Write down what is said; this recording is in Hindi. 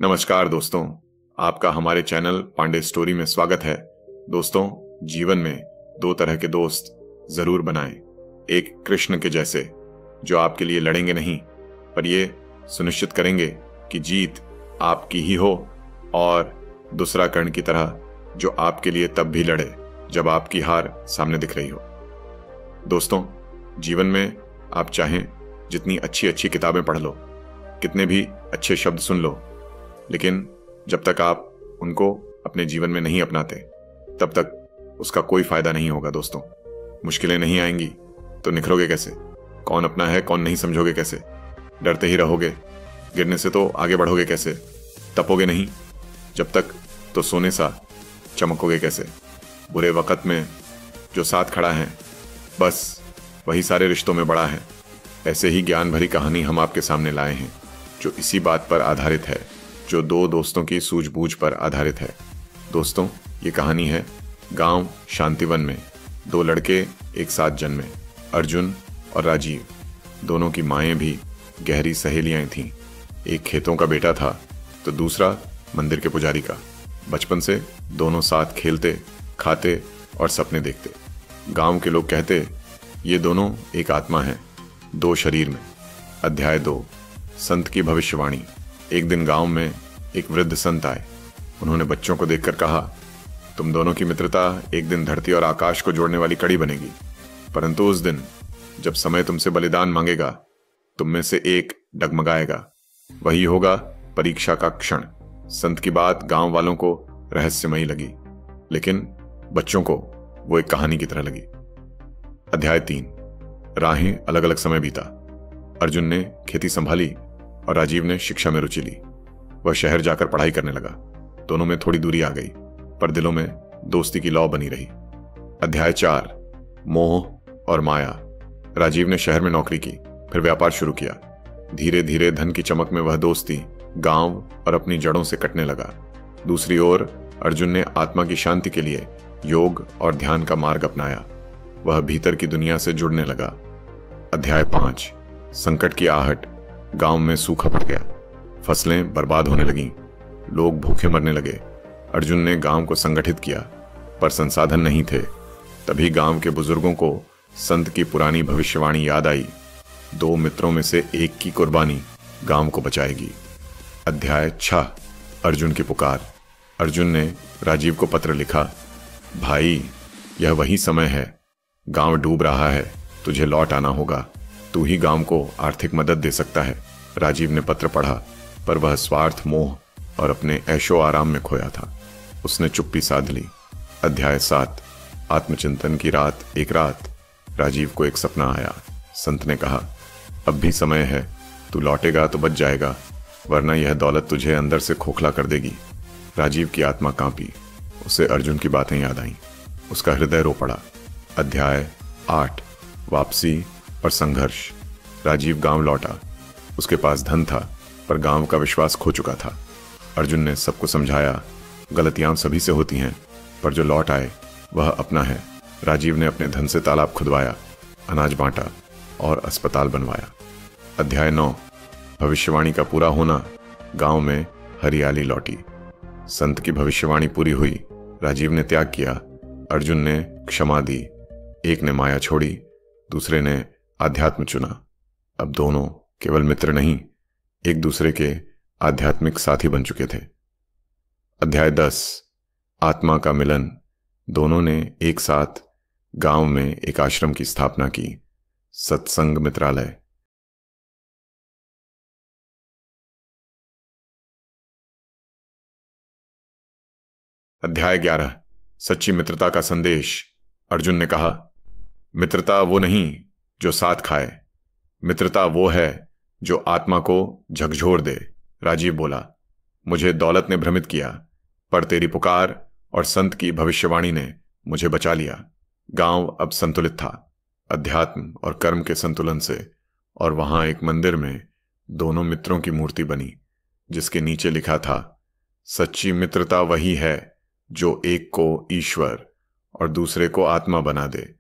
नमस्कार दोस्तों, आपका हमारे चैनल पांडे स्टोरी में स्वागत है। दोस्तों, जीवन में दो तरह के दोस्त जरूर बनाएं। एक कृष्ण के जैसे जो आपके लिए लड़ेंगे नहीं, पर ये सुनिश्चित करेंगे कि जीत आपकी ही हो, और दूसरा कर्ण की तरह जो आपके लिए तब भी लड़े जब आपकी हार सामने दिख रही हो। दोस्तों, जीवन में आप चाहें जितनी अच्छी अच्छी किताबें पढ़ लो, कितने भी अच्छे शब्द सुन लो, लेकिन जब तक आप उनको अपने जीवन में नहीं अपनाते तब तक उसका कोई फायदा नहीं होगा। दोस्तों, मुश्किलें नहीं आएंगी तो निखरोगे कैसे? कौन अपना है कौन नहीं समझोगे कैसे? डरते ही रहोगे, गिरने से तो आगे बढ़ोगे कैसे? तपोगे नहीं जब तक तो सोने सा चमकोगे कैसे? बुरे वक्त में जो साथ खड़ा है बस वही सारे रिश्तों में बड़ा है। ऐसे ही ज्ञान भरी कहानी हम आपके सामने लाए हैं जो इसी बात पर आधारित है, जो दो दोस्तों की सूझबूझ पर आधारित है। दोस्तों, ये कहानी है गांव शांतिवन में दो लड़के एक साथ जन्मे, अर्जुन और राजीव। दोनों की माएं भी गहरी सहेलियां थीं। एक खेतों का बेटा था तो दूसरा मंदिर के पुजारी का। बचपन से दोनों साथ खेलते, खाते और सपने देखते। गांव के लोग कहते ये दोनों एक आत्मा हैं, दो शरीर में। अध्याय 2, संत की भविष्यवाणी। एक दिन गांव में एक वृद्ध संत आए। उन्होंने बच्चों को देखकर कहा, तुम दोनों की मित्रता एक दिन धरती और आकाश को जोड़ने वाली कड़ी बनेगी, परंतु उस दिन जब समय तुमसे बलिदान मांगेगा, तुम में से एक डगमगाएगा। वही होगा परीक्षा का क्षण। संत की बात गांव वालों को रहस्यमयी लगी, लेकिन बच्चों को वो एक कहानी की तरह लगी। अध्याय 3, राहें अलग अलग समय बीता। अर्जुन ने खेती संभाली और राजीव ने शिक्षा में रुचि ली। वह शहर जाकर पढ़ाई करने लगा। दोनों में थोड़ी दूरी आ गई, पर दिलों में दोस्ती की लौ बनी रही। अध्याय 4, मोह और माया। राजीव ने शहर में नौकरी की, फिर व्यापार शुरू किया। धीरे धीरे धन की चमक में वह दोस्ती गांव और अपनी जड़ों से कटने लगा। दूसरी ओर अर्जुन ने आत्मा की शांति के लिए योग और ध्यान का मार्ग अपनाया। वह भीतर की दुनिया से जुड़ने लगा। अध्याय 5, संकट की आहट। गांव में सूखा पड़ गया, फसलें बर्बाद होने लगीं, लोग भूखे मरने लगे। अर्जुन ने गांव को संगठित किया, पर संसाधन नहीं थे। तभी गांव के बुजुर्गों को संत की पुरानी भविष्यवाणी याद आई। दो मित्रों में से एक की कुर्बानी गांव को बचाएगी। अध्याय 6, अर्जुन की पुकार। अर्जुन ने राजीव को पत्र लिखा, भाई, यह वही समय है। गांव डूब रहा है, तुझे लौट आना होगा। तू ही गांव को आर्थिक मदद दे सकता है। राजीव ने पत्र पढ़ा, पर वह स्वार्थ, मोह और अपने ऐशो आराम में खोया था। उसने चुप्पी साध ली। अध्याय 7, आत्मचिंतन की रात। एक रात राजीव को एक सपना आया। संत ने कहा, अब भी समय है, तू लौटेगा तो बच जाएगा, वरना यह दौलत तुझे अंदर से खोखला कर देगी। राजीव की आत्मा कांपी। उसे अर्जुन की बातें याद आईं। उसका हृदय रो पड़ा। अध्याय 8, वापसी और संघर्ष। राजीव गांव लौटा। उसके पास धन था, पर गांव का विश्वास खो चुका था। अर्जुन ने सबको समझाया, गलतियां सभी से होती हैं, पर जो लौट आए वह अपना है। राजीव ने अपने धन से तालाब खुदवाया, अनाज बांटा और अस्पताल बनवाया। अध्याय 9, भविष्यवाणी का पूरा होना। गांव में हरियाली लौटी। संत की भविष्यवाणी पूरी हुई। राजीव ने त्याग किया, अर्जुन ने क्षमा दी। एक ने माया छोड़ी, दूसरे ने आध्यात्म चुना। अब दोनों केवल मित्र नहीं, एक दूसरे के आध्यात्मिक साथी बन चुके थे। अध्याय 10, आत्मा का मिलन। दोनों ने एक साथ गांव में एक आश्रम की स्थापना की, सत्संग मित्रालय। अध्याय 11, सच्ची मित्रता का संदेश। अर्जुन ने कहा, मित्रता वो नहीं जो साथ खाए, मित्रता वो है जो आत्मा को झकझोर दे। राजीव बोला, मुझे दौलत ने भ्रमित किया, पर तेरी पुकार और संत की भविष्यवाणी ने मुझे बचा लिया। गांव अब संतुलित था, अध्यात्म और कर्म के संतुलन से, और वहां एक मंदिर में दोनों मित्रों की मूर्ति बनी, जिसके नीचे लिखा था, सच्ची मित्रता वही है जो एक को ईश्वर और दूसरे को आत्मा बना दे।